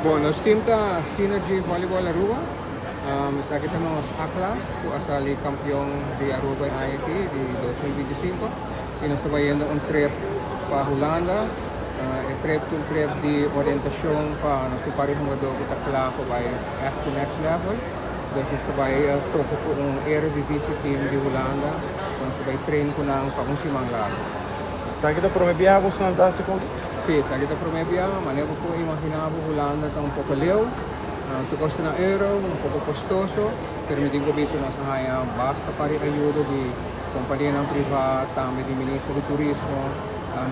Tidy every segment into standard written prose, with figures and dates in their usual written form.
Bueno, nós temos a Synergy Volleyball Aruba. Está aqui temos A-Class, o sali campeão de Aruba IT de 2025. E nós estamos indo trip para Hulanda. Um trip de orientação para nós pares jogador que está claro para ir to next level. Dus nós estamos topo com Eredivisie team de Hulanda. Nós estamos treino com nang para simang lado. Sabe que te prometi algo fantástico? Sì, salita promebia, ma ne po immaginavo Hulanda está un poco leo, costa na euro, un poco costoso, per mi dico visto na sahaya basta pari aiuto di compagnia non privata, tambe di ministro di turismo,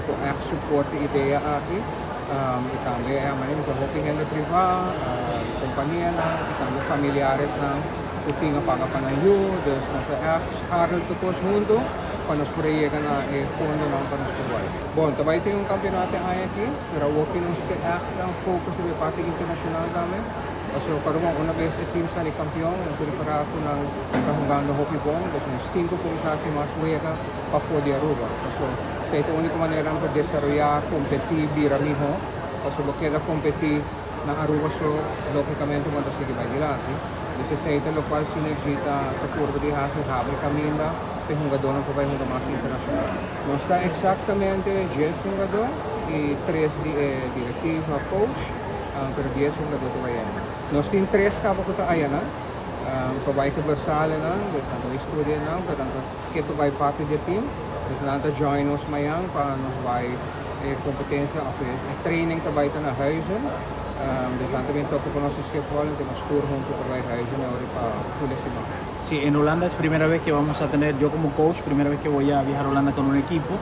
po support idea aqui, e tambe manem ko hoping en privata, compagnia na, tambe familiares na, utinga pagapanayud, dus nasa harul to po junto, para nos proyectar el fondo para nuestro país. Bueno, también tengo un campeonato aquí, pero working on este focus de parte internacional también. O sea, para una vez el team está campeón, nosotros para jugando hockey ball, entonces nos 5 puntos más juega para fuera de Aruba. O sea, es la única manera de desarrollar, competir, vira mijo. O sea, lo que queda competir en Aruba, lógicamente, cuando sigue adelante. Entonces, lo cual se necesita la curva de hasi, abre camino. De jogador não vai jogar mais internacional. Não está exatamente 10 jogadores e 3 diretivos, coach, pero 10 jogadores vai ainda. Nós temos 3 cabos que estão aí, que vai conversar, portanto, estudar, portanto, que tu vai parte do time, portanto, join nos amanhã para nos vai competência, training que vai estar na huizen. Portanto, também toco com nossos escolas, temos tour junto para vai huizen para full semana. Sí, en Holanda es primera vez que vamos a tener, yo como coach, primera vez que voy a viajar a Holanda con un equipo,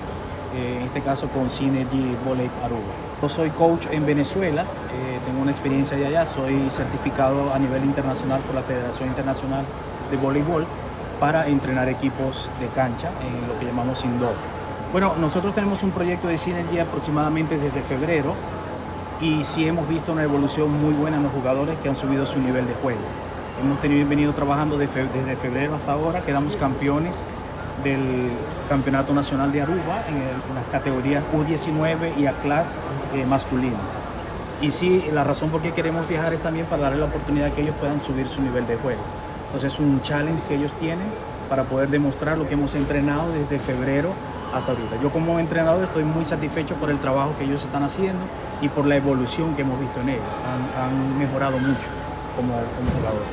en este caso con Synergy Volleyball Aruba. Yo soy coach en Venezuela, tengo una experiencia de allá, soy certificado a nivel internacional por la Federación Internacional de Voleibol para entrenar equipos de cancha en lo que llamamos indoor. Bueno, nosotros tenemos un proyecto de Synergy aproximadamente desde febrero y sí hemos visto una evolución muy buena en los jugadores que han subido su nivel de juego. Hemos venido trabajando desde febrero hasta ahora, quedamos campeones del Campeonato Nacional de Aruba en las categorías U19 y A-Class masculino. Y sí, la razón por qué queremos viajar es también para darle la oportunidad que ellos puedan subir su nivel de juego. Entonces es un challenge que ellos tienen para poder demostrar lo que hemos entrenado desde febrero hasta ahorita. Yo como entrenador estoy muy satisfecho por el trabajo que ellos están haciendo y por la evolución que hemos visto en ellos. Han mejorado mucho como jugadores.